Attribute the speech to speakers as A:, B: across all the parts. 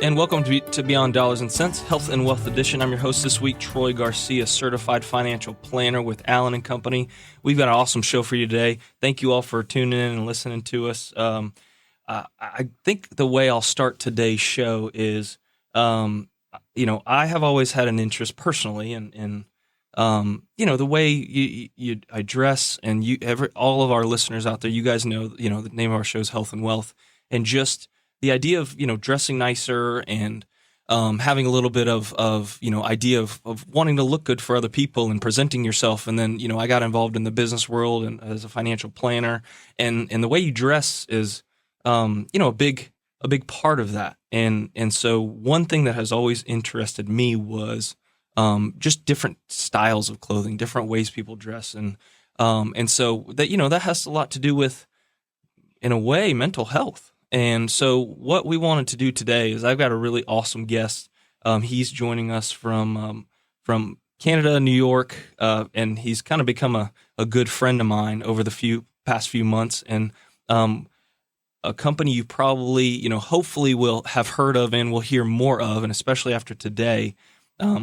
A: And welcome to Beyond Dollars and Cents, Health and Wealth Edition. I'm your host this week, Troy Garcia, certified financial planner with Allen and Company. We've got an awesome show for you today. Thank you all for tuning in and listening to us. I think the way I'll start today's show is, I have always had an interest personally in the way I dress, and all of our listeners out there, you guys know, the name of our show is Health and Wealth, and just the idea of, dressing nicer and having a little bit of idea of wanting to look good for other people and presenting yourself. And then, I got involved in the business world and as a financial planner, and the way you dress is, a big part of that. And so one thing that has always interested me was just different styles of clothing, different ways people dress. And so that, that has a lot to do with, in a way, mental health. And so what we wanted to do today is I've got a really awesome guest. He's joining us from Canada, New York, and he's kind of become a good friend of mine over the past few months. And a company you probably, hopefully will have heard of and will hear more of, and especially after today.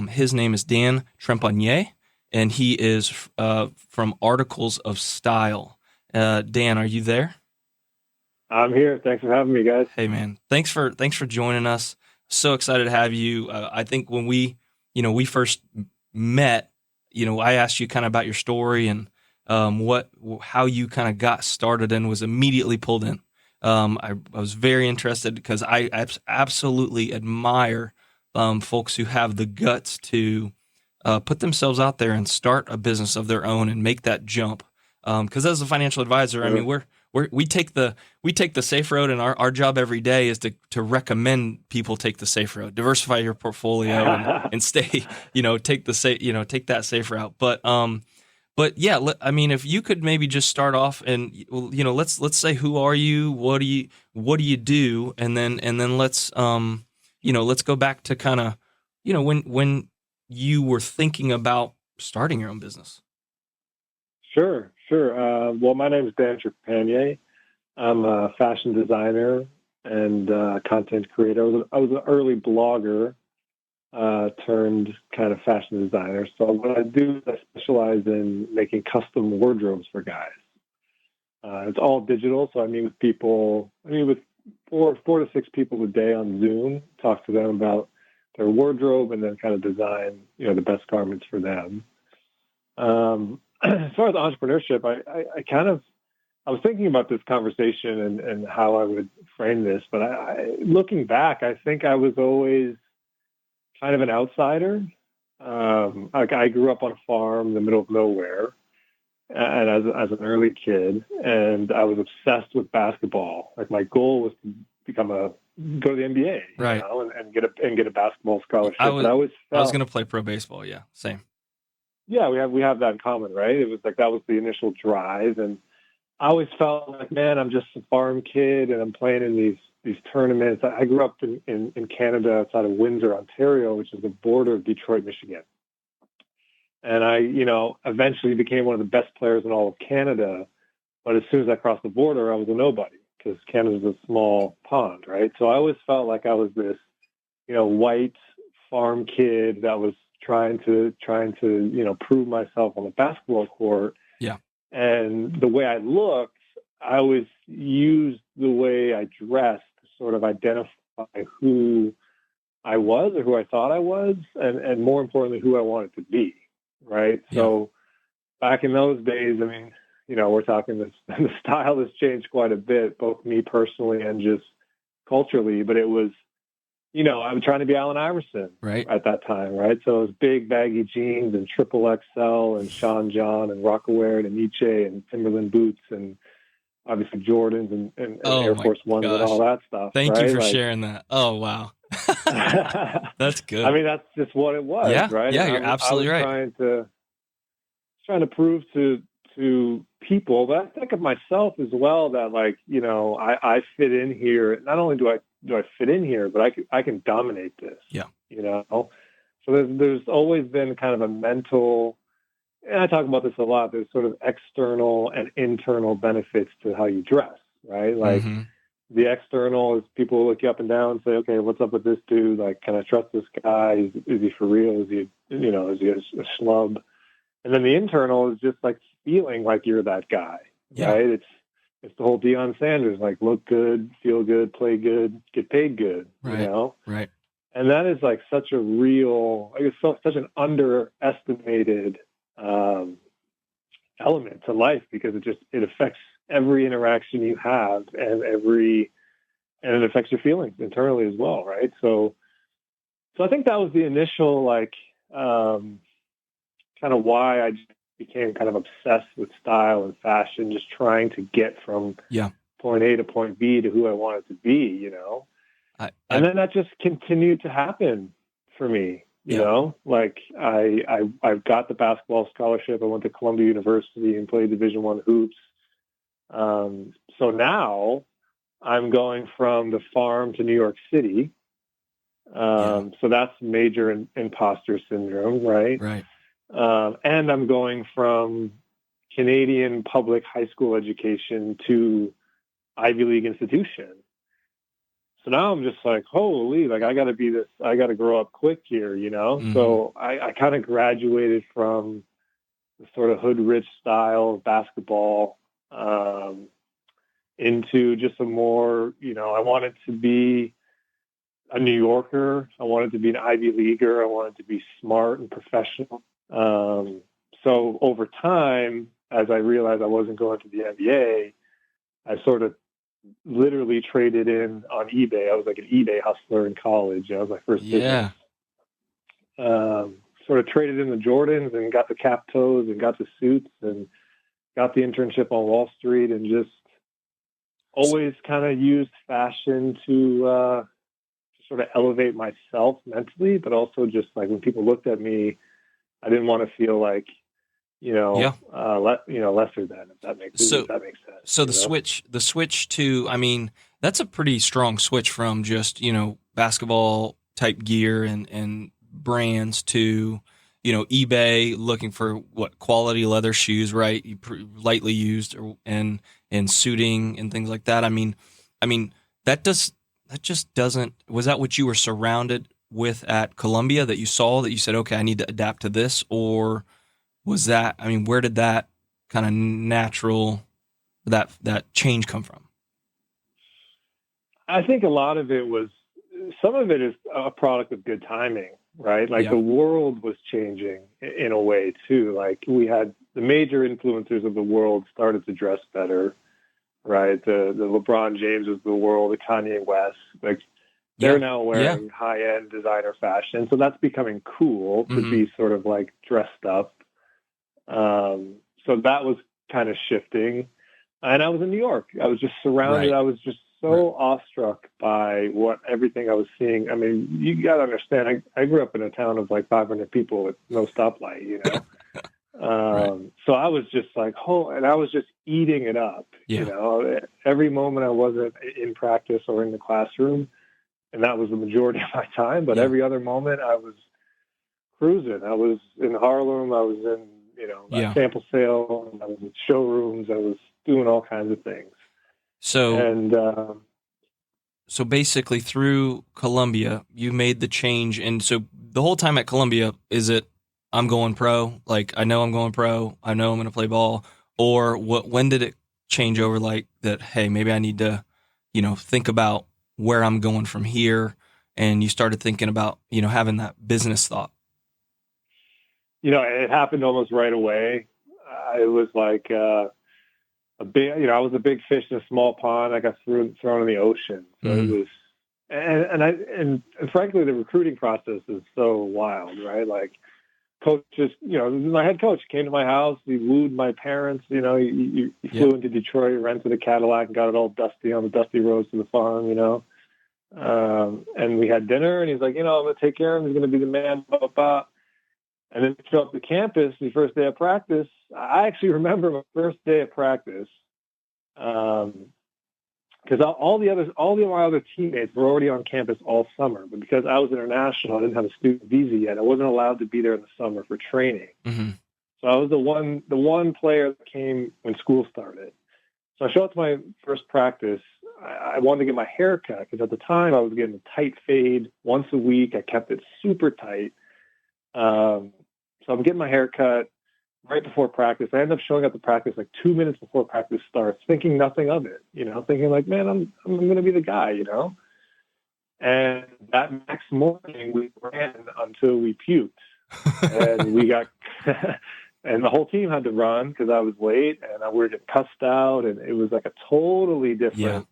A: His name is Dan Trepanier, and he is from Articles of Style. Dan, are you there?
B: I'm here. Thanks for having me, guys.
A: Hey, man. Thanks for joining us. So excited to have you. I think when we first met, I asked you kind of about your story and how you kind of got started and was immediately pulled in. I was very interested because I absolutely admire folks who have the guts to put themselves out there and start a business of their own and make that jump. Because as a financial advisor, I mean, we take the safe road, and our job every day is to recommend people take the safe road, diversify your portfolio, and stay, take that safe route. But yeah, I mean, if you could maybe just start off and let's say, who are you? What do you do? And then let's let's go back to kind of when you were thinking about starting your own business.
B: Sure. Well, my name is Dan Trepanier. I'm a fashion designer and content creator. I was an early blogger turned kind of fashion designer. So what I do is I specialize in making custom wardrobes for guys. It's all digital, so I meet with people. I meet with four to six people a day on Zoom. Talk to them about their wardrobe and then kind of design, the best garments for them. As far as entrepreneurship, I was thinking about this conversation and how I would frame this, but looking back, I think I was always kind of an outsider. I grew up on a farm in the middle of nowhere, and as an early kid, and I was obsessed with basketball. Like, my goal was to go to the NBA,
A: right?
B: And get a basketball scholarship.
A: I was going to play pro baseball. Yeah, same.
B: Yeah, we have that in common, right? It was like that was the initial drive, and I always felt like, man, I'm just a farm kid, and I'm playing in these tournaments. I grew up in Canada, outside of Windsor, Ontario, which is the border of Detroit, Michigan, and I, eventually became one of the best players in all of Canada. But as soon as I crossed the border, I was a nobody because Canada's a small pond, right? So I always felt like I was this, white farm kid that was trying to prove myself on the basketball court.
A: Yeah.
B: And the way I looked, I always used the way I dressed to sort of identify who I was or who I thought I was, and more importantly, who I wanted to be. Right. Yeah. So back in those days, I mean, we're talking the style has changed quite a bit, both me personally and just culturally, but it was, I was trying to be Allen Iverson at that time, right? So it was big baggy jeans and triple XL and Sean John and Rocawear and Nietzsche and Timberland boots and obviously Jordans and Air Force Ones and all that stuff.
A: Thank you for sharing that. Oh, wow. That's good.
B: I mean, that's just what it was, right?
A: Yeah, you're absolutely right.
B: Trying to prove to people, but I think of myself as well that, like, I fit in here. Not only do I fit in here, but I can dominate this.
A: Yeah.
B: So there's always been kind of a mental, and I talk about this a lot, there's sort of external and internal benefits to how you dress, right? Like, the external is people look you up and down and say, okay, what's up with this dude? Like, can I trust this guy? Is he for real? Is he, is he a schlub? And then the internal is just like feeling like you're that guy, right? It's the whole Deion Sanders, like look good, feel good, play good, get paid good,
A: Right.
B: And that is like such a real, I guess, such an underestimated element to life, because it affects every interaction you have, and it affects your feelings internally as well, right? So I think that was the initial kind of why I just became kind of obsessed with style and fashion, just trying to get from point A to point B to who I wanted to be, and then that just continued to happen for me. Like I got the basketball scholarship. I went to Columbia University and played Division I hoops. So now I'm going from the farm to New York City. So that's major imposter syndrome, right?
A: Right.
B: And I'm going from Canadian public high school education to Ivy League institution. So now I'm just like, holy, like I got to grow up quick here,
A: Mm-hmm.
B: So I kind of graduated from the sort of hood rich style of basketball into just a more, I wanted to be a New Yorker. I wanted to be an Ivy Leaguer. I wanted to be smart and professional. So over time, as I realized I wasn't going to the NBA, I sort of literally traded in on eBay. I was like an eBay hustler in college. That was my first business. Sort of traded in the Jordans and got the cap toes and got the suits and got the internship on Wall Street, and just always kind of used fashion to sort of elevate myself mentally, but also just like when people looked at me, I didn't want to feel like, lesser than, if that makes sense.
A: So the switch to, I mean, that's a pretty strong switch from just, basketball type gear and brands to, eBay looking for quality leather shoes, right? Lightly used and suiting and things like that. I mean, that just doesn't, was that what you were surrounded with at Columbia, that you saw, that you said, okay, I need to adapt to this? Or was that, I mean, where did that kind of natural, that change come from?
B: I think a lot of it was, some of it is a product of good timing, right? Like the world was changing in a way too. Like we had the major influencers of the world started to dress better, right? The LeBron James of the world, the Kanye West, like they're now wearing high-end designer fashion. So that's becoming cool to be sort of like dressed up. So that was kind of shifting. And I was in New York. I was just surrounded. Right. I was just so awestruck by everything I was seeing. I mean, you got to understand, I grew up in a town of like 500 people with no stoplight, So I was just like, and I was just eating it up, every moment I wasn't in practice or in the classroom. And that was the majority of my time. But every other moment I was cruising. I was in Harlem. I was in, a sample sale. I was in showrooms. I was doing all kinds of things.
A: So basically through Columbia, you made the change. And so the whole time at Columbia, is it, I'm going pro? Like, I know I'm going pro. I know I'm going to play ball. Or when did it change over like that? Hey, maybe I need to, think about where I'm going from here. And you started thinking about, having that business thought.
B: It happened almost right away. It was like, I was a big fish in a small pond. I got thrown in the ocean. So it was, and frankly, the recruiting process is so wild, right? Like coaches, my head coach came to my house. He wooed my parents. He flew into Detroit, rented a Cadillac, and got it all dusty on the dusty roads to the farm. And we had dinner, and he's like, I'm going to take care of him. He's going to be the man. Blah, blah, blah. And then show up to campus, the first day of practice. I actually remember my first day of practice, because all my other teammates were already on campus all summer. But because I was international, I didn't have a student visa yet. I wasn't allowed to be there in the summer for training. Mm-hmm. So I was the one player that came when school started. So I show up to my first practice. I wanted to get my hair cut because at the time I was getting a tight fade once a week. I kept it super tight. So I'm getting my hair cut right before practice. I end up showing up to practice like 2 minutes before practice starts, thinking nothing of it, thinking like, man, I'm going to be the guy, And that next morning we ran until we puked, and we got, and the whole team had to run because I was late, and we were getting cussed out, and it was like a totally different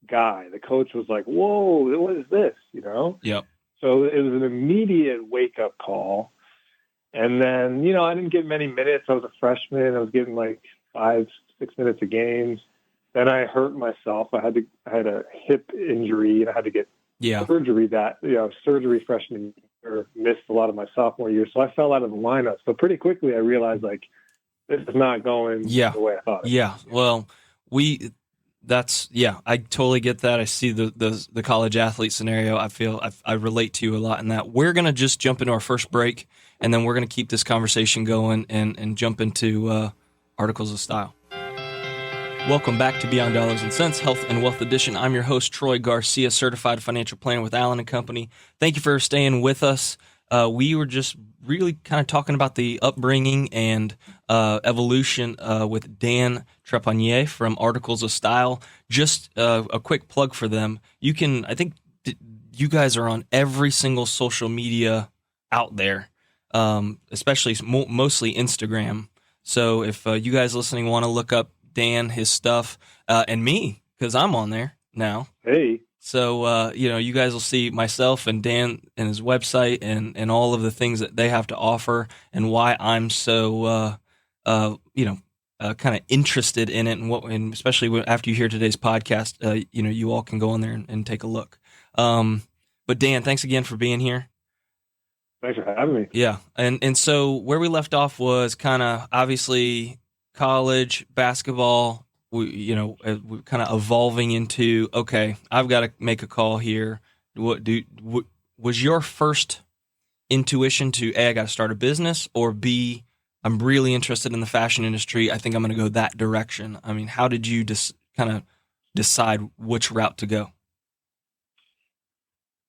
B: guy. The coach was like, "Whoa, what is this?"
A: Yep.
B: So it was an immediate wake up call. And then, I didn't get many minutes. I was a freshman. I was getting like 5-6 minutes of games. Then I hurt myself. I had a hip injury, and I had to get surgery surgery freshman year, missed a lot of my sophomore year. So I fell out of the lineup. So pretty quickly I realized like this is not going the way I thought.
A: Yeah. Well, I totally get that. I see the college athlete scenario. I relate to you a lot in that. We're going to just jump into our first break, and then we're going to keep this conversation going and jump into Articles of Style. Welcome back to Beyond Dollars and Cents, Health and Wealth Edition. I'm your host, Troy Garcia, certified financial planner with Allen & Company. Thank you for staying with us. We were just really kind of talking about the upbringing and evolution with Dan Trepanier from Articles of Style. Just a quick plug for them. I think you guys are on every single social media out there, especially mostly Instagram. So if you guys listening want to look up Dan, his stuff, and me, because I'm on there now.
B: Hey.
A: So, you guys will see myself and Dan and his website and all of the things that they have to offer and why I'm so, kind of interested in it and especially after you hear today's podcast, you all can go on there and take a look. But Dan, thanks again for being here.
B: Thanks for having me.
A: Yeah. And so where we left off was kind of obviously college basketball, we're kind of evolving into, okay, I've got to make a call here. Was your first intuition to A, I got to start a business, or B, I'm really interested in the fashion industry, I think I'm going to go that direction? I mean, how did you kind of decide which route to go?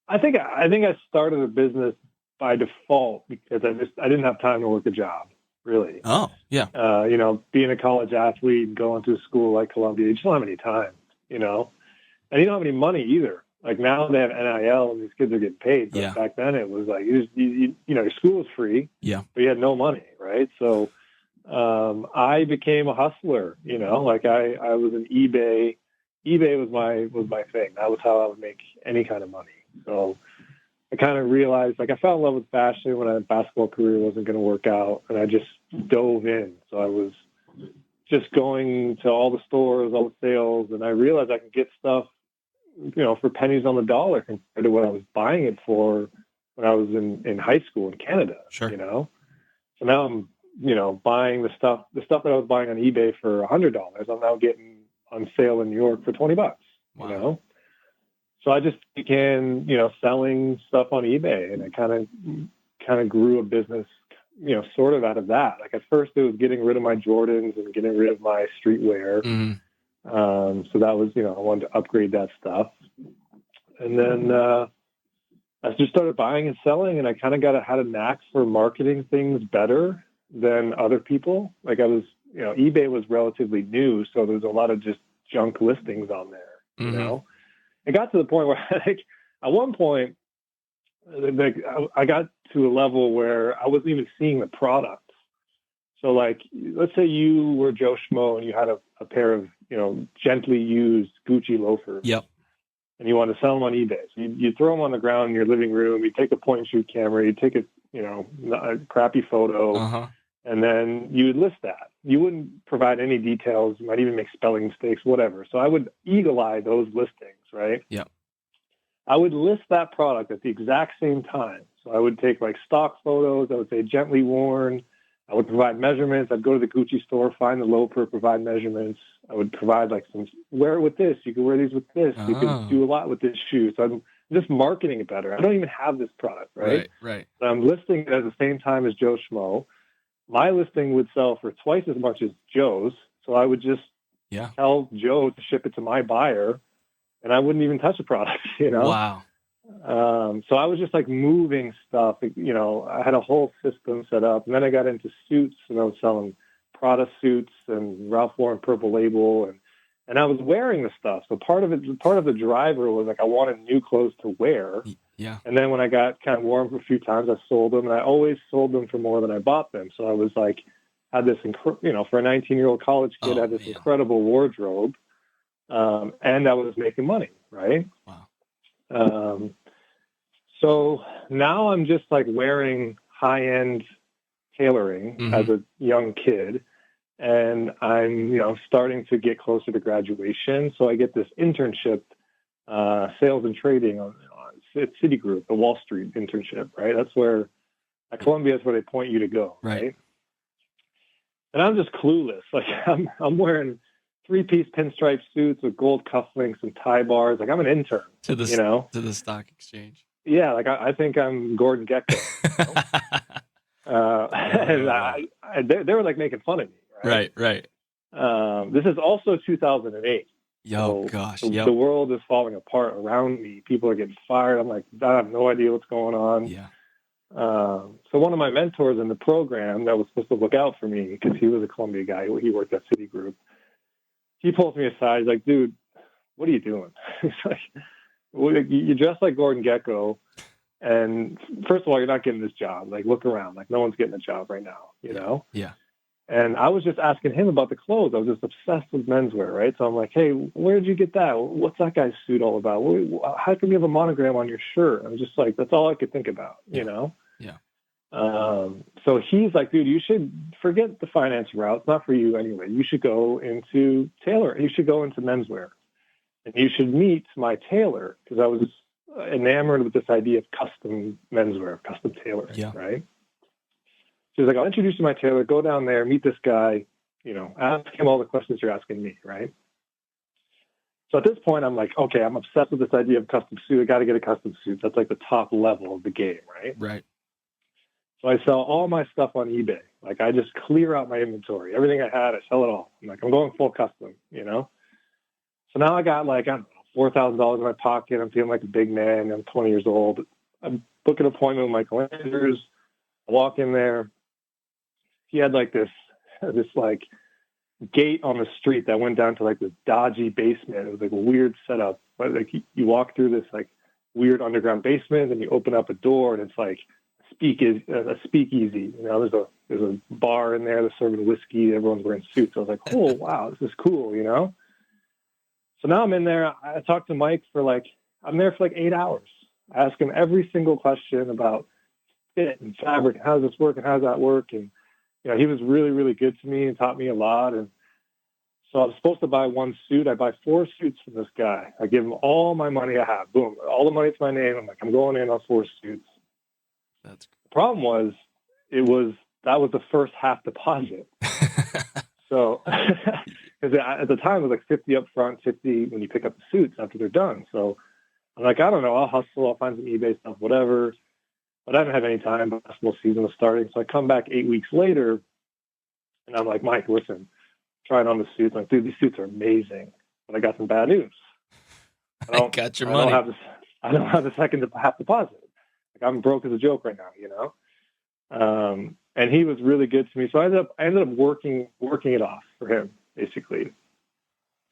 B: I think I started a business by default because I didn't have time to work a job. Really.
A: Oh, yeah.
B: Being a college athlete, going to a school like Columbia, you just don't have any time, and you don't have any money either. Like now they have NIL and these kids are getting paid. But back then it was like, your school was free, but you had no money. Right. So, I became a hustler, like I was an eBay. eBay was my thing. That was how I would make any kind of money. So I kind of realized, like, I fell in love with fashion when a basketball career wasn't going to work out, and I just dove in. So I was just going to all the stores, all the sales, and I realized I could get stuff, for pennies on the dollar compared to what I was buying it for when I was in high school in Canada.
A: Sure.
B: So now I'm, buying the stuff that I was buying on eBay for $100, I'm now getting on sale in New York for $20.
A: Wow.
B: So I just began, selling stuff on eBay, and I kind of grew a business, sort of out of that. Like at first it was getting rid of my Jordans and getting rid of my streetwear.
A: Mm-hmm.
B: So that was, I wanted to upgrade that stuff. And then I just started buying and selling, and I kind of had a knack for marketing things better than other people. Like I was, eBay was relatively new, so there was a lot of just junk listings on there,
A: Mm-hmm.
B: It got to the point where, like, at one point, like, I got to a level where I wasn't even seeing the product. So, like, let's say you were Joe Schmo and you had a pair of, gently used Gucci loafers.
A: Yep.
B: And you want to sell them on eBay. So you throw them on the ground in your living room. You take a point and shoot camera. You take a crappy photo.
A: Uh-huh.
B: And then you would list that. You wouldn't provide any details. You might even make spelling mistakes, whatever. So I would eagle eye those listings, right?
A: Yeah.
B: I would list that product at the exact same time. So I would take like stock photos. I would say gently worn. I would provide measurements. I'd go to the Gucci store, find the loafer, provide measurements. I would provide like wear it with this. You can wear these with this. You can do a lot with this shoe. So I'm just marketing it better. I don't even have this product, right?
A: Right.
B: But I'm listing it at the same time as Joe Schmo. My listing would sell for twice as much as Joe's. So I would just tell Joe to ship it to my buyer. and I wouldn't even touch the product, you know?
A: Wow.
B: So I was just like moving stuff, you know, I had a whole system set up, and then I got into suits, and I was selling Prada suits and Ralph Lauren Purple Label, and I was wearing the stuff. So part of the driver was like, I wanted new clothes to wear.
A: Yeah.
B: And then when I got kind of worn for a few times, I sold them, and I always sold them for more than I bought them. So I was like, had this, you know, for a 19-year-old college kid, I had this incredible wardrobe, and I was making money, right?
A: Wow.
B: So now I'm just like wearing high-end tailoring as a young kid, and I'm, you know, starting to get closer to graduation. So I get this internship, sales and trading at Citigroup, the Wall Street internship, right? That's where at Columbia is where they point you to go, right? And I'm just clueless. Like I'm wearing 3-piece pinstripe suits with gold cufflinks and tie bars. Like I'm an intern,
A: To the,
B: you know,
A: to the stock exchange.
B: Yeah, like I think I'm Gordon Gekko. You know? And they were like making fun of me, right?
A: Right.
B: This is also 2008.
A: Yo, gosh.
B: The world is falling apart around me. People are getting fired. I'm like, I have no idea what's going on.
A: Yeah.
B: So one of my mentors in the program that was supposed to look out for me, because he was a Columbia guy, he worked at Citigroup. He pulls me aside. He's like, dude, what are you doing? He's like, well, you dress like Gordon Gekko, and first of all, you're not getting this job. Like, look around. Like, no one's getting a job right now, you know?
A: Yeah.
B: And I was just asking him about the clothes. I was just obsessed with menswear, right? So I'm like, hey, where did you get that? What's that guy's suit all about? How come you have a monogram on your shirt? I was just like, that's all I could think about, you know?
A: Yeah.
B: So he's like, dude, you should forget the finance route. It's not for you anyway. You should go into tailoring. You should go into menswear. And you should meet my tailor, because I was enamored with this idea of custom menswear, custom tailoring, right? So he's like, I'll introduce you to my tailor. Go down there, meet this guy, you know, ask him all the questions you're asking me, right? So at this point, I'm like, okay, I'm obsessed with this idea of custom suit. I got to get a custom suit. That's like the top level of the game, right?
A: Right.
B: So I sell all my stuff on eBay. Like I just clear out my inventory. Everything I had, I sell it all. I'm like, I'm going full custom, you know? So now I got like, I don't know, $4,000 in my pocket. I'm feeling like a big man. I'm 20 years old. I'm booking an appointment with Michael Andrews. I walk in there. He had like this like gate on the street that went down to like this dodgy basement. It was like a weird setup. But like you walk through this like weird underground basement, and you open up a door, and it's like a speakeasy. You know, there's a bar in there that's serving whiskey. Everyone's wearing suits. I was like, oh wow, this is cool, you know? So now I'm in there. I talked to Mike I'm there for like 8 hours. I ask him every single question about fit and fabric. How does this work and how does that work? And, you know, he was really, really good to me and taught me a lot. And so I was supposed to buy one suit. I buy 4 suits from this guy. I give him all my money I have. Boom. All the money to my name. I'm like, I'm going in on 4 suits. The problem was, that was the first half deposit. So, because at the time it was like 50 up front, 50 when you pick up the suits after they're done. So I'm like, I don't know, I'll hustle, I'll find some eBay stuff, whatever. But I didn't have any time. Basketball season was starting. So I come back 8 weeks later, and I'm like, Mike, listen, trying on the suits. I'm like, dude, these suits are amazing. But I got some bad news.
A: I got your money.
B: I don't have the second half deposit. Like, I'm broke as a joke right now, you know? And he was really good to me. So I ended up working it off for him, basically.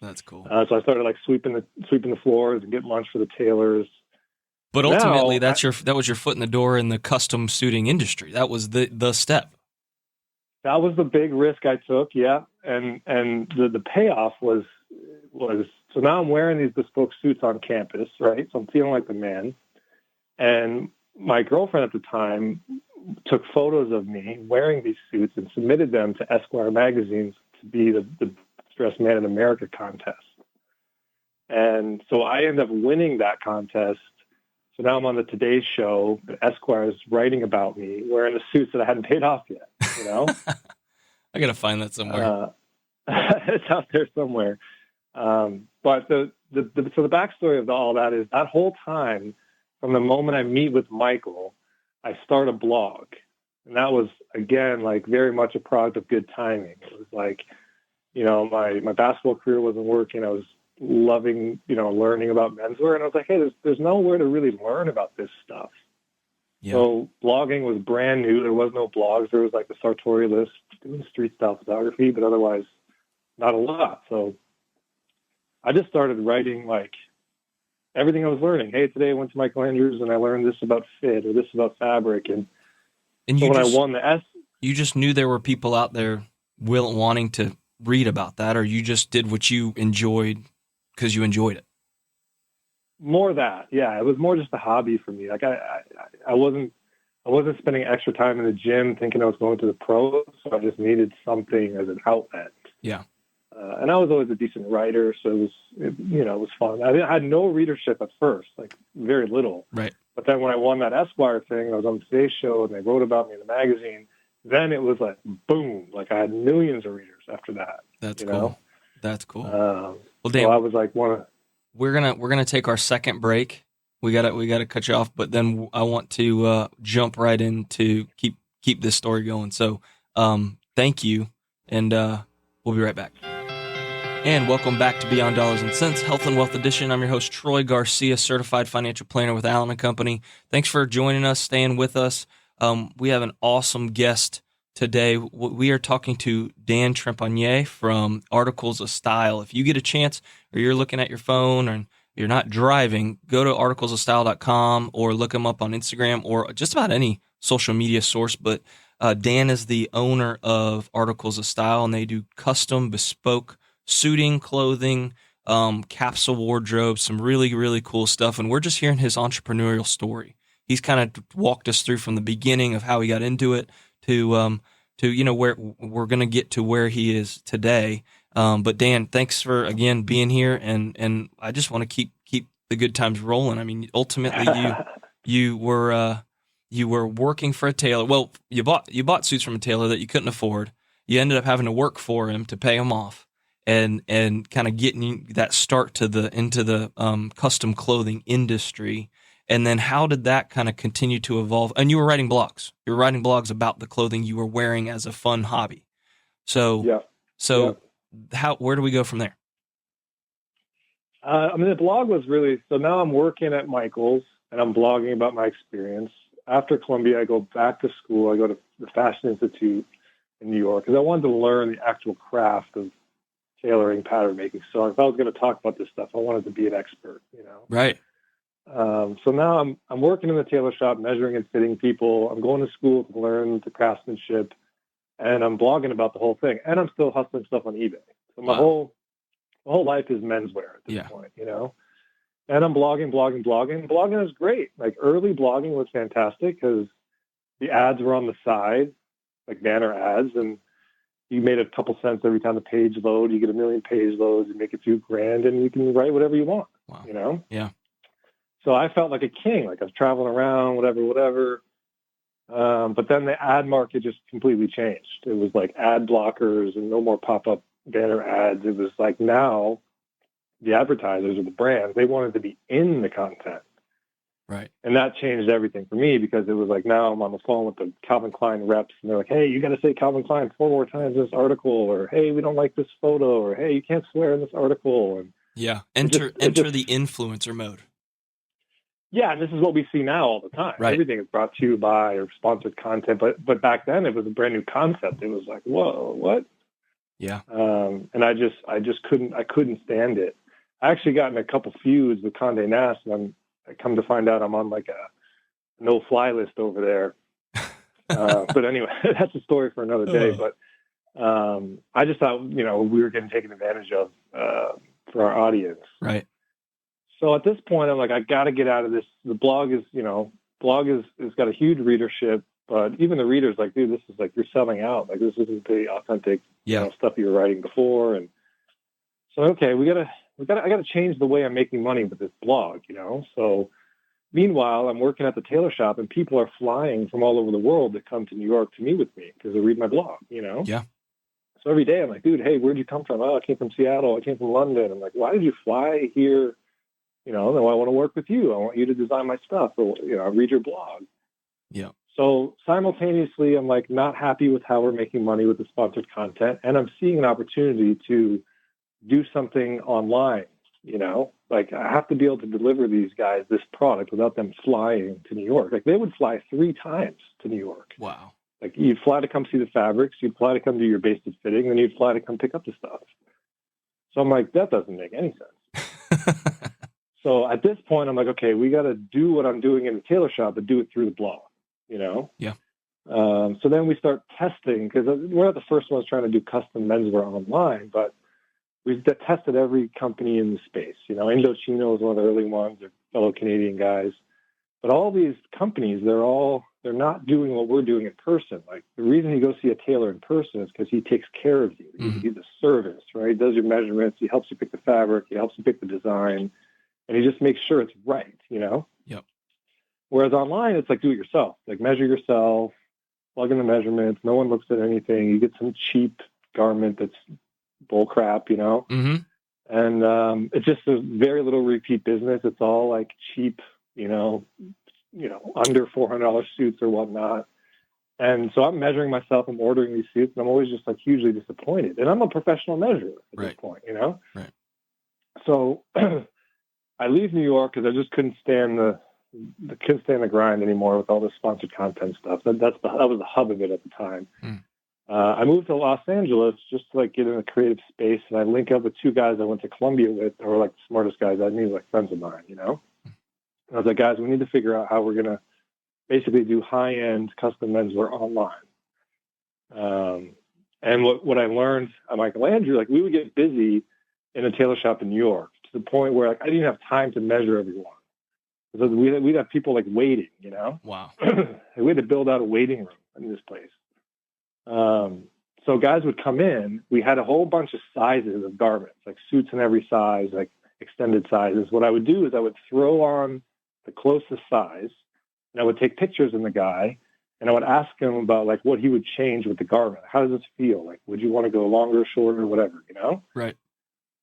A: That's cool.
B: So I started like sweeping the floors and getting lunch for the tailors.
A: But ultimately, that was your foot in the door in the custom suiting industry. That was the step.
B: That was the big risk I took, yeah. And the payoff was so now I'm wearing these bespoke suits on campus, right? So I'm feeling like the man. And my girlfriend at the time took photos of me wearing these suits and submitted them to Esquire magazines to be the Dressed Man in America contest. And so I ended up winning that contest. So now I'm on the Today Show. Esquire is writing about me wearing the suits that I hadn't paid off yet, you know?
A: I got to find that somewhere.
B: It's out there somewhere. But so the backstory of all that is that whole time, from the moment I meet with Michael, I start a blog. And that was, again, like very much a product of good timing. It was like, you know, my basketball career wasn't working. I was loving, learning about menswear. And I was like, hey, there's nowhere to really learn about this stuff.
A: Yeah.
B: So blogging was brand new. There was no blogs. There was like the sartorialist doing street style photography, but otherwise not a lot. So I just started writing like everything I was learning. Hey, today I went to Michael Andrews and I learned this about fit or this about fabric. And so when I won the
A: you just knew there were people out there wanting to read about that, or you just did what you enjoyed because you enjoyed it?
B: More that, yeah. It was more just a hobby for me. Like I wasn't spending extra time in the gym thinking I was going to the pros. So I just needed something as an outlet.
A: Yeah.
B: And I was always a decent writer, so it was fun. I had no readership at first, like very little.
A: Right.
B: But then when I won that Esquire thing, I was on the Today Show and they wrote about me in the magazine. Then it was like boom, like I had millions of readers after that.
A: That's cool. That's cool.
B: Well, Dan,
A: so
B: I was like,
A: we're gonna take our second break. We gotta cut you off, but then I want to jump right into keep this story going. So thank you, and we'll be right back. And welcome back to Beyond Dollars and Cents, Health and Wealth Edition. I'm your host, Troy Garcia, certified financial planner with Allen & Company. Thanks for joining us, staying with us. We have an awesome guest today. We are talking to Dan Trepanier from Articles of Style. If you get a chance or you're looking at your phone and you're not driving, go to articlesofstyle.com or look him up on Instagram or just about any social media source. But Dan is the owner of Articles of Style, and they do custom, bespoke suiting, clothing, capsule wardrobes, some really, really cool stuff. And we're just hearing his entrepreneurial story. He's kind of walked us through from the beginning of how he got into it to where we're going to get to where he is today. But Dan, thanks for again being here, and I just want to keep the good times rolling. I mean, ultimately you were working for a tailor. Well, you bought suits from a tailor that you couldn't afford. You ended up having to work for him to pay him off, and kind of getting that start into the custom clothing industry. And then how did that kind of continue to evolve? And you were writing blogs. You were writing blogs about the clothing you were wearing as a fun hobby. So, where do we go from there?
B: The blog was really, so now I'm working at Michael's and I'm blogging about my experience. After Columbia, I go back to school. I go to the Fashion Institute in New York because I wanted to learn the actual craft of tailoring, pattern making. So if I was going to talk about this stuff, I wanted to be an expert,
A: Right.
B: So now I'm working in the tailor shop, measuring and fitting people. I'm going to school to learn the craftsmanship, and I'm blogging about the whole thing. And I'm still hustling stuff on eBay. So my whole life is menswear at this point, And I'm blogging. Blogging is great. Like early blogging was fantastic because the ads were on the side, like banner ads, and you made a couple cents every time the page load. You get 1 million page loads, you make a few grand, and you can write whatever you want.
A: Wow. Yeah.
B: So I felt like a king, like I was traveling around, whatever. But then the ad market just completely changed. It was like ad blockers and no more pop-up banner ads. It was like now the advertisers or the brands, they wanted to be in the content.
A: Right.
B: And that changed everything for me because it was like now I'm on the phone with the Calvin Klein reps and they're like, hey, you got to say Calvin Klein 4 more times in this article, or hey, we don't like this photo, or hey, you can't swear in this article. And
A: enter the influencer mode.
B: Yeah, and this is what we see now all the time.
A: Right.
B: Everything is brought to you by or sponsored content, but back then it was a brand new concept. It was like, whoa, what?
A: Yeah.
B: And I couldn't stand it. I actually got in a couple feuds with Condé Nast, and I come to find out I'm on like a no-fly list over there. But anyway, that's a story for another day. But I just thought, we were getting taken advantage of for our audience.
A: Right.
B: So at this point, I'm like, I got to get out of this. The blog is got a huge readership, but even the readers like, dude, this is like, you're selling out. Like, this isn't the authentic stuff you were writing before. And so, okay, I got to change the way I'm making money with this blog, So meanwhile, I'm working at the tailor shop and people are flying from all over the world to come to New York to meet with me because they read my blog,
A: Yeah.
B: So every day I'm like, dude, hey, where'd you come from? Oh, I came from Seattle. I came from London. I'm like, why did you fly here? Then I want to work with you. I want you to design my stuff, or I read your blog.
A: Yeah.
B: So simultaneously, I'm like not happy with how we're making money with the sponsored content, and I'm seeing an opportunity to do something online Like I have to be able to deliver these guys this product without them flying to New York. Like they would fly 3 times to New York.
A: Wow.
B: Like you'd fly to come see the fabrics, you'd fly to come do your basted fitting, then you'd fly to come pick up the stuff. So I'm like, that doesn't make any sense. So at this point, I'm like, okay, we got to do what I'm doing in the tailor shop, but do it through the blog,
A: Yeah.
B: So then we start testing, because we're not the first ones trying to do custom menswear online, but we've tested every company in the space. Indochino is one of the early ones, they're fellow Canadian guys. But all these companies, they're not doing what we're doing in person. Like the reason you go see a tailor in person is because he takes care of you. He's a service, right? He does your measurements. He helps you pick the fabric. He helps you pick the design. And he just makes sure it's right,
A: Yep.
B: Whereas online, it's like do it yourself. Like measure yourself, plug in the measurements. No one looks at anything. You get some cheap garment that's bull crap,
A: Mm-hmm.
B: And it's just a very little repeat business. It's all like cheap, under $400 suits or whatnot. And so I'm measuring myself. I'm ordering these suits, and I'm always just like hugely disappointed. And I'm a professional measurer at this point,
A: Right.
B: So I leave New York because I just couldn't stand the grind anymore with all this sponsored content stuff. That was the hub of it at the time. I moved to Los Angeles just to like get in a creative space, and I link up with 2 guys I went to Columbia with, who were like the smartest guys I knew, like friends of mine, And I was like, guys, we need to figure out how we're gonna basically do high-end custom menswear online. And what I learned at Michael Andrew, like we would get busy in a tailor shop in New York to the point where like I didn't have time to measure everyone. So we'd have people like waiting,
A: Wow.
B: We had to build out a waiting room in this place. So guys would come in. We had a whole bunch of sizes of garments, like suits in every size, like extended sizes. What I would do is I would throw on the closest size, and I would take pictures of the guy, and I would ask him about like what he would change with the garment. How does this feel? Like, would you want to go longer, shorter, whatever,
A: Right.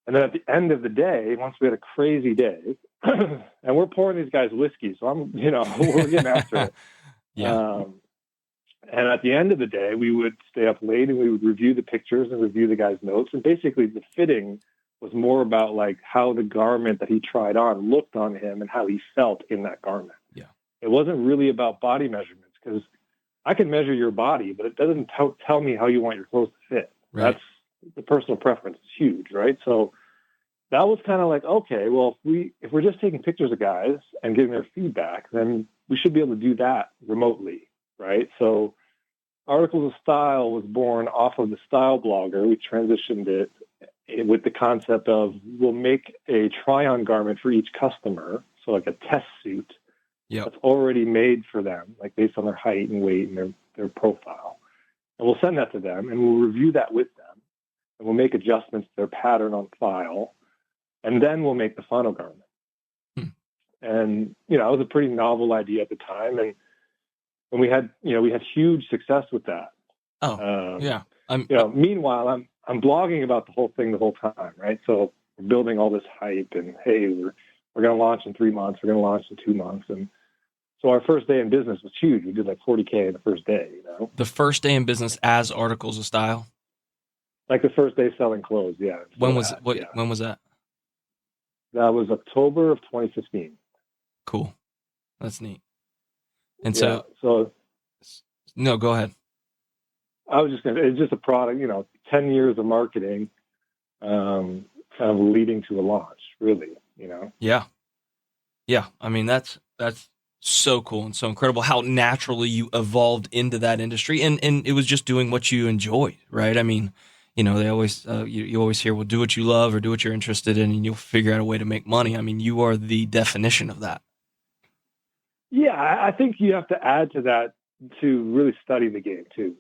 B: And then at the end of the day, once we had a crazy day, and we're pouring these guys whiskey, so we're getting after it.
A: Yeah.
B: And at the end of the day, we would stay up late and we would review the pictures and review the guy's notes. And basically the fitting was more about like how the garment that he tried on looked on him and how he felt in that garment.
A: Yeah.
B: It wasn't really about body measurements, because I can measure your body, but it doesn't tell me how you want your clothes to fit.
A: Right.
B: That's the personal preference. It's huge, right? So that was kind of like, okay, well, if we're just taking pictures of guys and getting their feedback, then we should be able to do that remotely, right? So Articles of Style was born off of the Style Blogger. We transitioned it with the concept of we'll make a try-on garment for each customer, so like a test suit that's already made for them, like based on their height and weight and their profile. And we'll send that to them, and we'll review that with them, and we'll make adjustments to their pattern on file, and then we'll make the final garment. And, it was a pretty novel idea at the time, and we had huge success with that.
A: Yeah.
B: Meanwhile, I'm blogging about the whole thing the whole time, right? So we're building all this hype, and hey, we're going to launch in 3 months. We're going to launch in 2 months, and so our first day in business was huge. We did like $40K in the first day.
A: The first day in business as Articles of Style.
B: Like the first day selling clothes, yeah.
A: When was that?
B: That was October of 2015.
A: Cool, that's neat. And
B: so
A: no, go ahead.
B: I was it's just a product, 10 years of marketing, kind of leading to a launch, really,
A: Yeah. I mean, that's so cool and so incredible how naturally you evolved into that industry, and it was just doing what you enjoyed, right? I mean, they always you always hear, well, do what you love or do what you're interested in, and you'll figure out a way to make money. I mean, you are the definition of that.
B: Yeah, I think you have to add to that to really study the game too,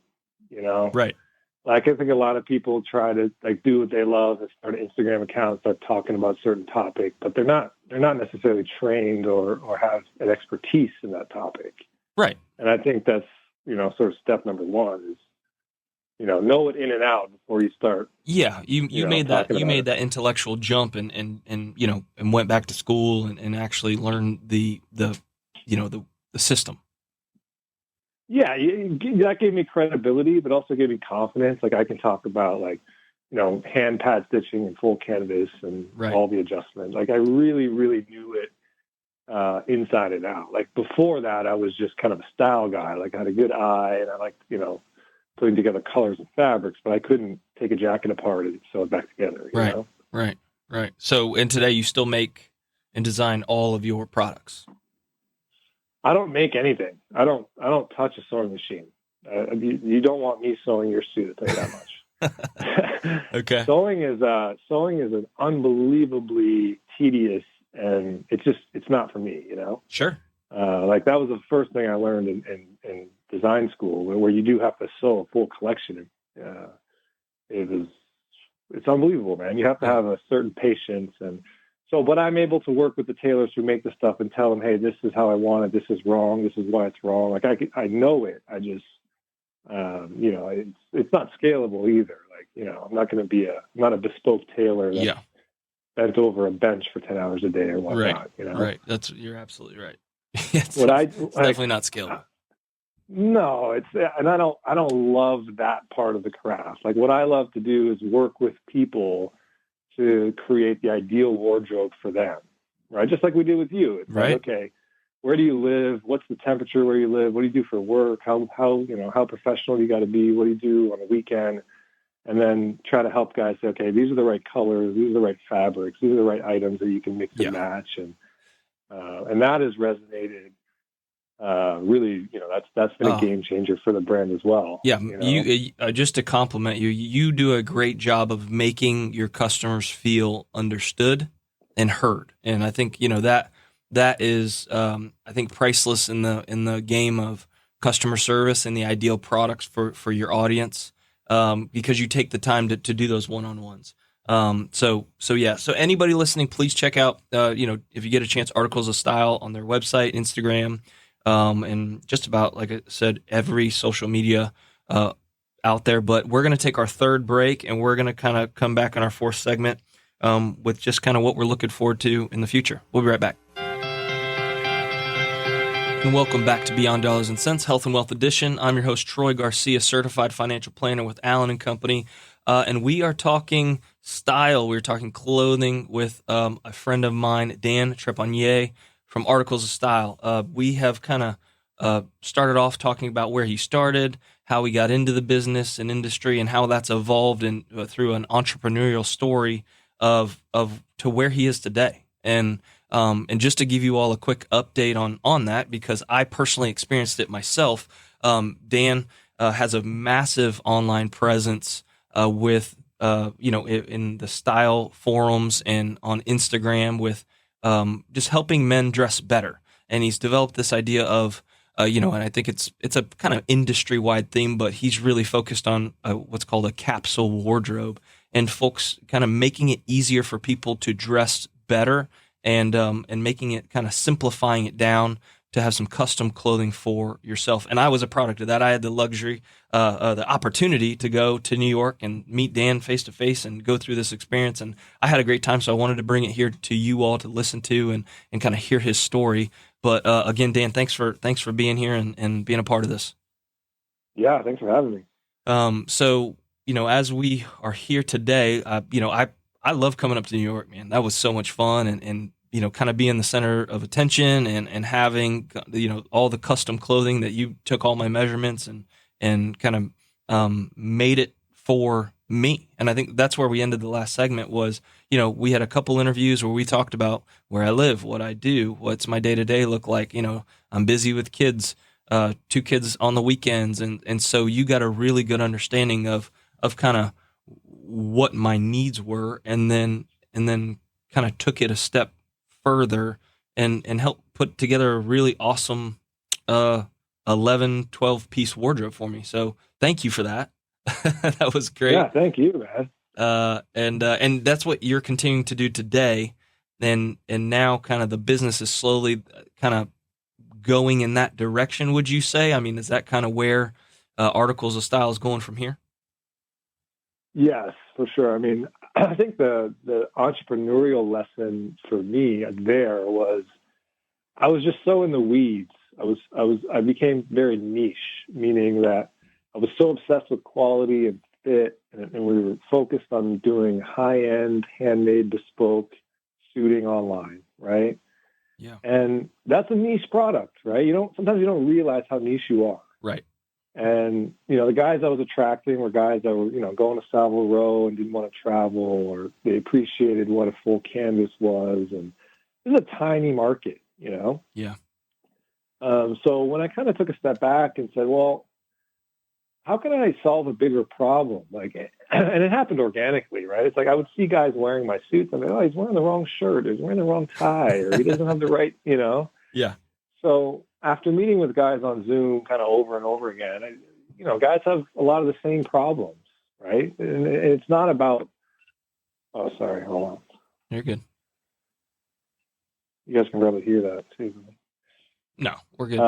A: Right.
B: Like I think a lot of people try to like do what they love and start an Instagram account, start talking about a certain topic, but they're not necessarily trained or have an expertise in that topic.
A: Right.
B: And I think that's, sort of step number one is, know it in and out before you start.
A: Yeah. You made that intellectual jump and went back to school and actually learned the system.
B: Yeah, that gave me credibility, but also gave me confidence. Like I can talk about like hand pad stitching and full canvas and
A: Right.
B: all the adjustments. Like I really, really knew it inside and out. Like before that, I was just kind of a style guy. Like I had a good eye and I liked, putting together colors and fabrics, but I couldn't take a jacket apart and sew it back together. You know?
A: Right. So, and today you still make and design all of your products.
B: I don't make anything. I don't touch a sewing machine. You don't want me sewing your suit, I'll tell you that much.
A: Okay.
B: Sewing is an unbelievably tedious, and it's not for me,
A: Sure.
B: Like that was the first thing I learned in design school, where you do have to sew a full collection. It's unbelievable, man. You have to have a certain patience, and so, but I'm able to work with the tailors who make the stuff and tell them, hey, this is how I want it. This is wrong. This is why it's wrong. Like I know it. I just, it's not scalable either. Like, I'm not going to be I'm not a bespoke tailor that's bent over a bench for 10 hours a day or whatnot.
A: Right. You're absolutely right. It's
B: definitely
A: not scalable.
B: No, and I don't love that part of the craft. Like what I love to do is work with people to create the ideal wardrobe for them, right? Just like we did with you. It's
A: right.
B: Like, okay, where do you live? What's the temperature where you live? What do you do for work? How professional you got to be? What do you do on the weekend? And then try to help guys say, okay, these are the right colors, these are the right fabrics, these are the right items that you can mix and match, and that has resonated. Really, that's been a game changer for the brand as well.
A: Yeah, you just to compliment you, you do a great job of making your customers feel understood and heard, and I think that is I think priceless in the game of customer service and the ideal products for your audience, because you take the time to do those one-on-ones. So anybody listening, please check out if you get a chance, Articles of Style on their website, Instagram. And just about, like I said, every social media out there. But we're going to take our third break, and we're going to kind of come back in our fourth segment with just kind of what we're looking forward to in the future. We'll be right back. And welcome back to Beyond Dollars and Cents, Health and Wealth Edition. I'm your host, Troy Garcia, certified financial planner with Allen & Company. And we are talking style. We're talking clothing with a friend of mine, Dan Trepanier, from Articles of Style. We have kind of started off talking about where he started, how he got into the business and industry, and how that's evolved through an entrepreneurial story of to where he is today. And just to give you all a quick update on that, because I personally experienced it myself. Dan has a massive online presence with in the style forums and on Instagram with just helping men dress better. And he's developed this idea of, and I think it's a kind of industry-wide theme, but he's really focused on what's called a capsule wardrobe, and folks kind of making it easier for people to dress better, and making it kind of simplifying it down to have some custom clothing for yourself. And I was a product of that. I had the luxury, the opportunity to go to New York and meet Dan face to face and go through this experience. And I had a great time. So I wanted to bring it here to you all to listen to and kind of hear his story. But again, Dan, thanks for being here and being a part of this.
B: Yeah, thanks for having me.
A: So, as we are here today, I love coming up to New York, man. That was so much fun, and kind of being the center of attention and having, all the custom clothing that you took all my measurements and kind of made it for me. And I think that's where we ended the last segment was, we had a couple interviews where we talked about where I live, what I do, what's my day-to-day look like. I'm busy with kids, 2 kids on the weekends. And so you got a really good understanding of kind of what my needs were, and then kind of took it a step further and help put together a really awesome 11, 12 piece wardrobe for me. So thank you for that. That was great.
B: Yeah, thank you, man.
A: And that's what you're continuing to do today. And now kind of the business is slowly kind of going in that direction, would you say? I mean, is that kind of where Articles of Style is going from here?
B: Yes, for sure. I mean, I think the entrepreneurial lesson for me there was I was just so in the weeds. I became very niche, meaning that I was so obsessed with quality and fit, and we were focused on doing high-end, handmade, bespoke suiting online, right?
A: Yeah.
B: And that's a niche product, right? Sometimes you don't realize how niche you are.
A: Right.
B: And, the guys I was attracting were guys that were, going to Savile Row and didn't want to travel, or they appreciated what a full canvas was. And this is a tiny market,
A: Yeah.
B: So when I kind of took a step back and said, well, how can I solve a bigger problem? And it happened organically, right? It's like I would see guys wearing my suits. I'm like, oh, he's wearing the wrong shirt, or he's wearing the wrong tie, or he doesn't have the right,
A: Yeah.
B: So after meeting with guys on Zoom kind of over and over again, guys have a lot of the same problems, right? And it's not about, oh, sorry, hold on.
A: You're good.
B: You guys can probably hear that too.
A: No, we're good.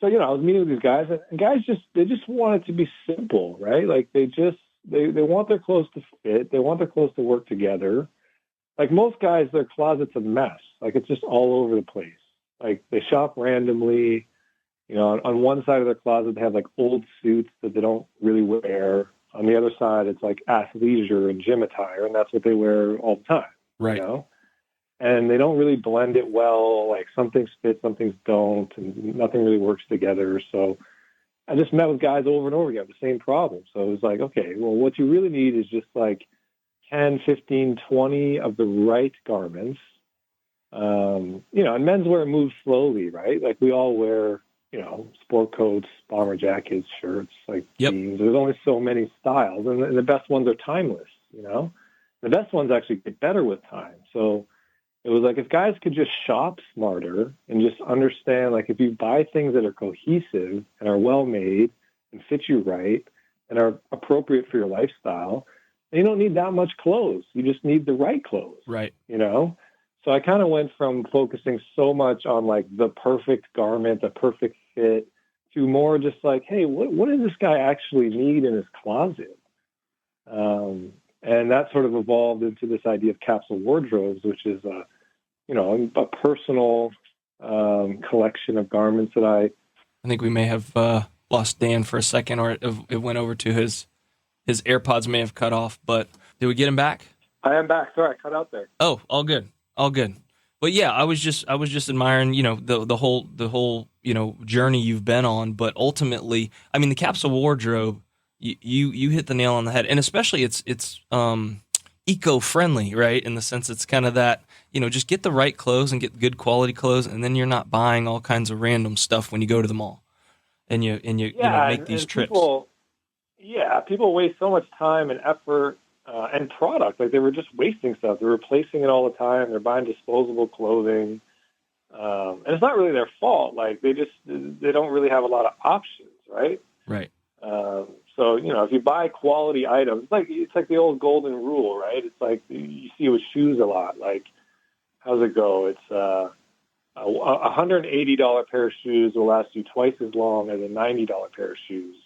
B: So, I was meeting with these guys, and guys they just want it to be simple, right? Like they want their clothes to fit. They want their clothes to work together. Like most guys, their closet's a mess. Like it's just all over the place. Like they shop randomly. On one side of their closet, they have like old suits that they don't really wear. On the other side, it's like athleisure and gym attire, and that's what they wear all the time.
A: Right.
B: And they don't really blend it well. Like some things fit, some things don't, and nothing really works together. So I just met with guys over and over again, the same problem. So it was like, okay, well, what you really need is just like 10, 15, 20 of the right garments. And menswear moves slowly, right? Like we all wear, sport coats, bomber jackets, shirts, like jeans. There's only so many styles, and the best ones are timeless, The best ones actually get better with time. So it was like if guys could just shop smarter and just understand, like if you buy things that are cohesive and are well made and fit you right and are appropriate for your lifestyle, you don't need that much clothes. You just need the right clothes.
A: Right.
B: So I kind of went from focusing so much on like the perfect garment, the perfect fit, to more just like, hey, what does this guy actually need in his closet? And that sort of evolved into this idea of capsule wardrobes, which is a personal collection of garments that I
A: think we may have lost Dan for a second, or it went over to his AirPods may have cut off. But did we get him back?
B: I am back. Sorry, I cut out there.
A: Oh, all good. But yeah, I was just admiring, the whole journey you've been on. But ultimately, I mean, the capsule wardrobe, you hit the nail on the head, and especially it's eco-friendly, right? In the sense it's kind of that, just get the right clothes and get good quality clothes, and then you're not buying all kinds of random stuff when you go to the mall and you make these trips.
B: People waste so much time and effort and product. Like they were just wasting stuff. They're replacing it all the time. They're buying disposable clothing. And it's not really their fault. Like they don't really have a lot of options, right?
A: Right.
B: So, if you buy quality items, it's like the old golden rule, right? It's like you see with shoes a lot. Like, how's it go? It's a $180 pair of shoes will last you twice as long as a $90 pair of shoes.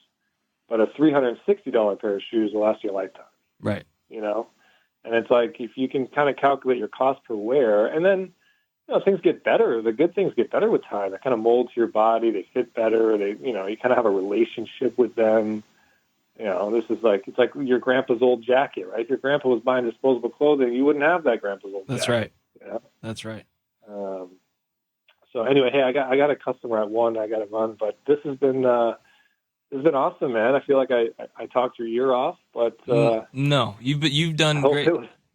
B: But a $360 pair of shoes will last you a lifetime.
A: Right.
B: And it's like if you can kind of calculate your cost per wear, and then things get better. The good things get better with time. They kind of mold to your body. They fit better. You kind of have a relationship with them. This is it's like your grandpa's old jacket, right? If your grandpa was buying disposable clothing, you wouldn't have that grandpa's old
A: That's
B: jacket.
A: Right. That's right.
B: So anyway, hey, I got a customer at 1. I got to run, but this has been awesome, man. I feel like I talked your ear off, but
A: no, you've done great.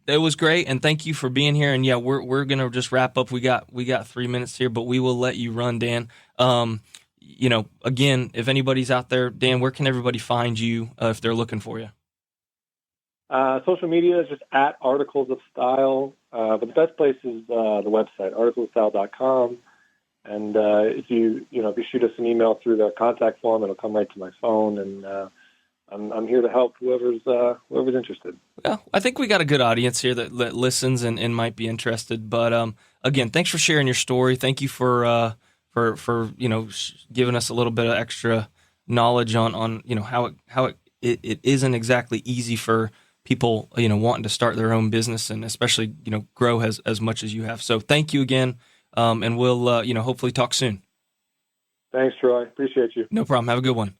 A: It was great, and thank you for being here. And yeah, we're gonna just wrap up. We got 3 minutes here, but we will let you run, Dan. Again, if anybody's out there, Dan, where can everybody find you if they're looking for you?
B: Social media is just at Articles of Style, but the best place is the website, articlesofstyle.com. And if you shoot us an email through the contact form, it'll come right to my phone, and I'm here to help whoever's interested.
A: Well, I think we got a good audience here that listens and might be interested. But again, thanks for sharing your story. Thank you for giving us a little bit of extra knowledge on how it isn't exactly easy for people wanting to start their own business, and especially grow as much as you have. So thank you again. And we'll, hopefully talk soon.
B: Thanks, Troy. Appreciate you.
A: No problem. Have a good one.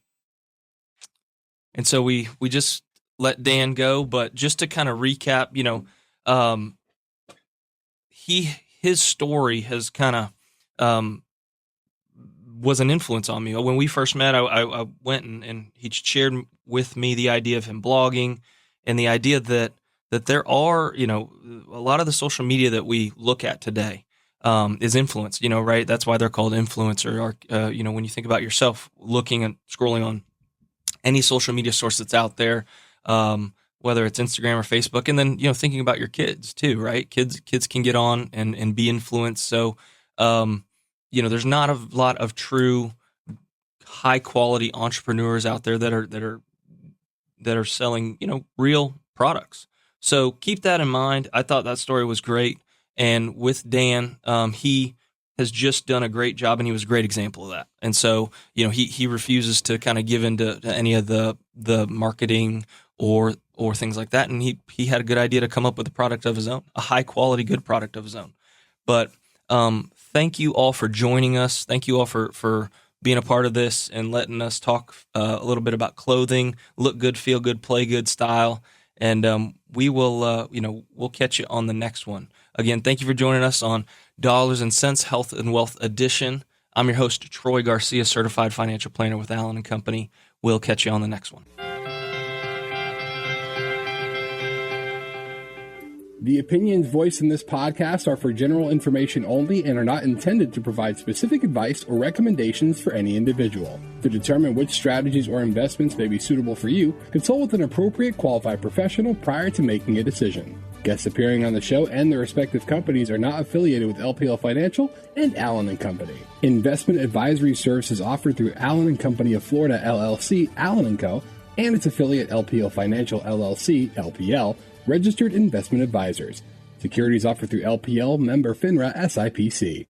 A: And so we just let Dan go. But just to kind of recap, his story has kind of was an influence on me. When we first met, I went and he shared with me the idea of him blogging and the idea that there are, a lot of the social media that we look at today is influence, right? That's why they're called influencer. Or, when you think about yourself looking and scrolling on any social media source that's out there, whether it's Instagram or Facebook, and then, thinking about your kids too, right? Kids can get on and be influenced. So, there's not a lot of true high quality entrepreneurs out there that are selling, real products. So keep that in mind. I thought that story was great. And with Dan, he has just done a great job, and he was a great example of that. And so, he refuses to kind of give into any of the marketing or things like that. And he had a good idea to come up with a product of his own, a high quality, good product of his own. But thank you all for joining us. Thank you all for being a part of this and letting us talk a little bit about clothing, look good, feel good, play good style. And we will, we'll catch you on the next one. Again, thank you for joining us on Dollars and Cents Health and Wealth Edition. I'm your host, Troy Garcia, Certified Financial Planner with Allen & Company. We'll catch you on the next one.
C: The opinions voiced in this podcast are for general information only and are not intended to provide specific advice or recommendations for any individual. To determine which strategies or investments may be suitable for you, consult with an appropriate qualified professional prior to making a decision. Guests appearing on the show and their respective companies are not affiliated with LPL Financial and Allen & Company. Investment advisory services offered through Allen & Company of Florida, LLC, Allen & Co., and its affiliate LPL Financial, LLC, LPL, registered investment advisors. Securities offered through LPL, member FINRA, SIPC.